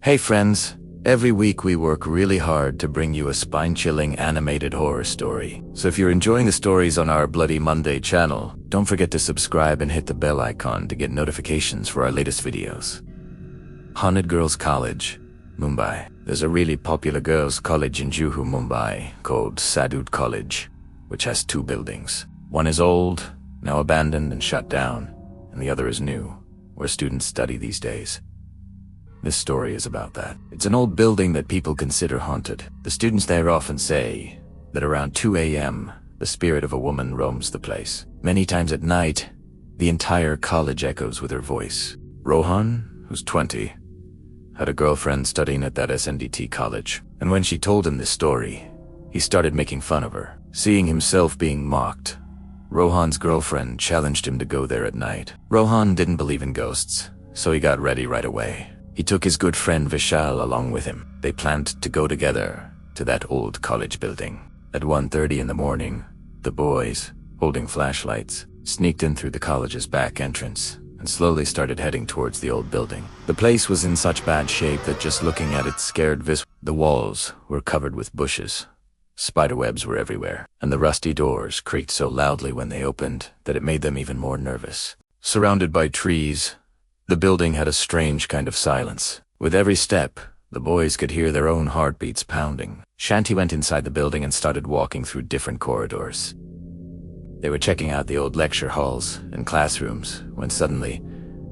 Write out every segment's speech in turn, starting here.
Hey friends, every week we work really hard to bring you a spine-chilling animated horror story. So if you're enjoying the stories on our Bloody Monday channel, don't forget to subscribe and hit the bell icon to get notifications for our latest videos. Haunted Girls College, Mumbai. There's a really popular girls' college in Juhu, Mumbai, called Sadut College, which has two buildings. One is old, now abandoned and shut down, and the other is new, where students study these days. This story is about that. It's an old building that people consider haunted. The students there often say that around 2 a.m., the spirit of a woman roams the place. Many times at night, the entire college echoes with her voice. Rohan, who's 20, had a girlfriend studying at that SNDT college. And when she told him this story, he started making fun of her. Seeing himself being mocked, Rohan's girlfriend challenged him to go there at night. Rohan didn't believe in ghosts, so he got ready right away. He took his good friend Vishal along with him. They planned to go together to that old college building. At 1:30 in the morning, the boys, holding flashlights, sneaked in through the college's back entrance and slowly started heading towards the old building. The place was in such bad shape that just looking at it scared Vis. The walls were covered with bushes. Spiderwebs were everywhere, and the rusty doors creaked so loudly when they opened that it made them even more nervous. Surrounded by trees, the building had a strange kind of silence. With every step, the boys could hear their own heartbeats pounding. Shanti went inside the building and started walking through different corridors. They were checking out the old lecture halls and classrooms when suddenly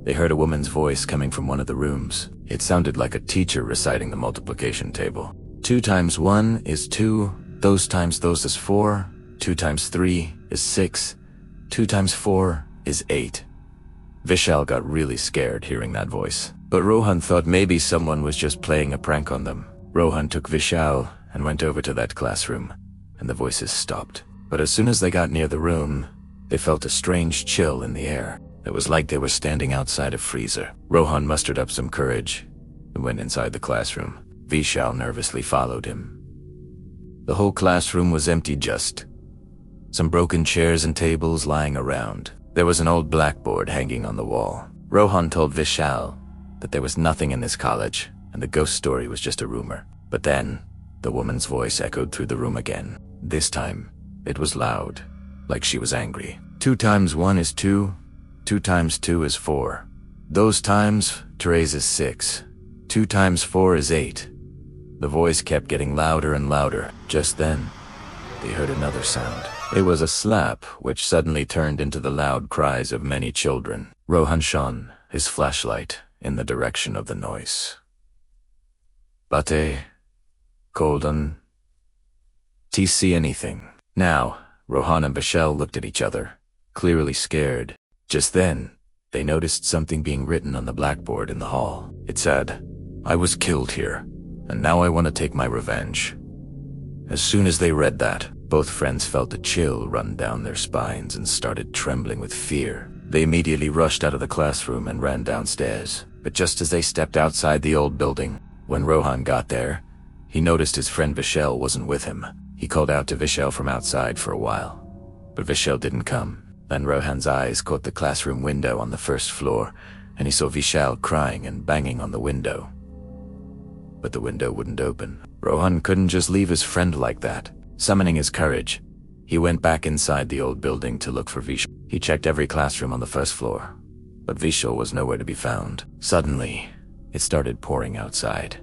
they heard a woman's voice coming from one of the rooms. It sounded like a teacher reciting the multiplication table. 2 times 1 is 2, those times those is 4, 2 times 3 is 6, 2 times 4 is 8. Vishal got really scared hearing that voice, but Rohan thought maybe someone was just playing a prank on them. Rohan took Vishal and went over to that classroom, and the voices stopped. But as soon as they got near the room, they felt a strange chill in the air. It was like they were standing outside a freezer. Rohan mustered up some courage and went inside the classroom. Vishal nervously followed him. The whole classroom was empty, just some broken chairs and tables lying around. There was an old blackboard hanging on the wall. Rohan told Vishal that there was nothing in this college, and the ghost story was just a rumor. But then, the woman's voice echoed through the room again. This time, it was loud, like she was angry. 2 times 1 is 2, 2 times 2 is 4. Those times, Therese is 6, 2 times 4 is 8. The voice kept getting louder and louder. Just then, they heard another sound. It was a slap, which suddenly turned into the loud cries of many children. Rohan shone his flashlight in the direction of the noise. Bate, Golden, see anything? Now, Rohan and Vishal looked at each other, clearly scared. Just then, they noticed something being written on the blackboard in the hall. It said, "I was killed here, and now I want to take my revenge." As soon as they read that, both friends felt a chill run down their spines and started trembling with fear. They immediately rushed out of the classroom and ran downstairs. But just as they stepped outside the old building, when Rohan got there, he noticed his friend Vishal wasn't with him. He called out to Vishal from outside for a while, but Vishal didn't come. Then Rohan's eyes caught the classroom window on the first floor, and he saw Vishal crying and banging on the window. But the window wouldn't open. Rohan couldn't just leave his friend like that. Summoning his courage, he went back inside the old building to look for Vishal. He checked every classroom on the first floor, but Vishal was nowhere to be found. Suddenly, it started pouring outside.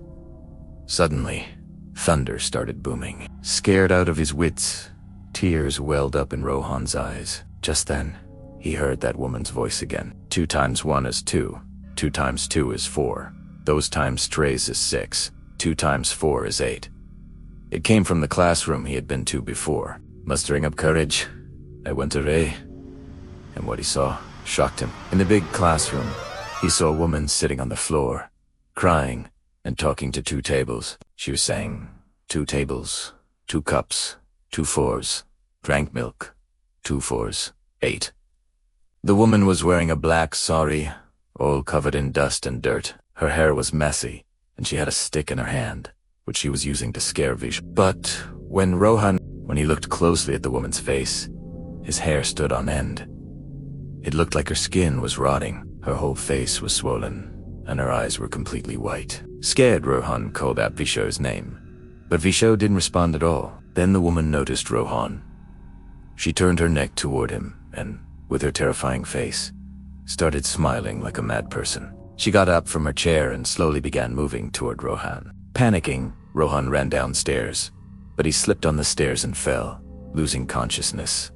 Suddenly, thunder started booming. Scared out of his wits, tears welled up in Rohan's eyes. Just then, he heard that woman's voice again. 2 times 1 is 2, 2 times 2 is 4. Those times Therese is 6, 2 times 4 is 8. It came from the classroom he had been to before. Mustering up courage, I went to Ray, and what he saw shocked him. In the big classroom, he saw a woman sitting on the floor, crying and talking to 2 tables. She was saying, 2 tables, 2 cups, 2 fours, drank milk, 2 fours, 8. The woman was wearing a black sari, all covered in dust and dirt. Her hair was messy, and she had a stick in her hand, which she was using to scare Vishal. But when he looked closely at the woman's face, his hair stood on end. It looked like her skin was rotting. Her whole face was swollen, and her eyes were completely white. Scared, Rohan called out Visho's name, but Visho didn't respond at all. Then the woman noticed Rohan. She turned her neck toward him and, with her terrifying face, started smiling like a mad person. She got up from her chair and slowly began moving toward Rohan. Panicking, Rohan ran downstairs, but he slipped on the stairs and fell, losing consciousness.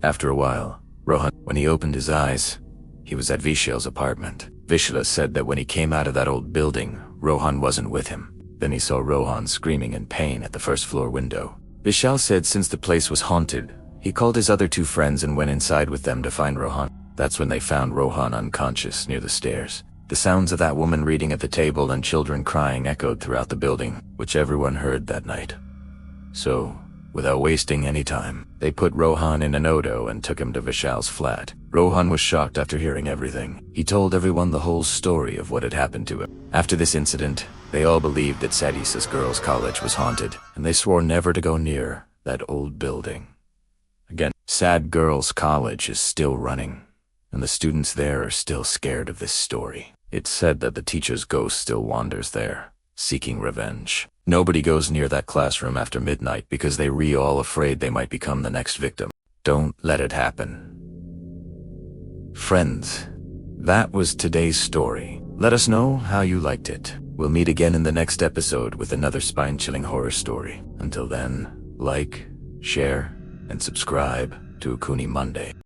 After a while, when he opened his eyes, he was at Vishal's apartment. Vishal said that when he came out of that old building, Rohan wasn't with him. Then he saw Rohan screaming in pain at the first floor window. Vishal said since the place was haunted, he called his other two friends and went inside with them to find Rohan. That's when they found Rohan unconscious near the stairs. The sounds of that woman reading at the table and children crying echoed throughout the building, which everyone heard that night. So, without wasting any time, they put Rohan in an auto and took him to Vishal's flat. Rohan was shocked after hearing everything. He told everyone the whole story of what had happened to him. After this incident, they all believed that Sadis's girls' college was haunted, and they swore never to go near that old building again. Sad Girls College is still running, and the students there are still scared of this story. It's said that the teacher's ghost still wanders there, seeking revenge. Nobody goes near that classroom after midnight because they're all afraid they might become the next victim. Don't let it happen. Friends, that was today's story. Let us know how you liked it. We'll meet again in the next episode with another spine-chilling horror story. Until then, like, share, and subscribe to Ukuni Monday.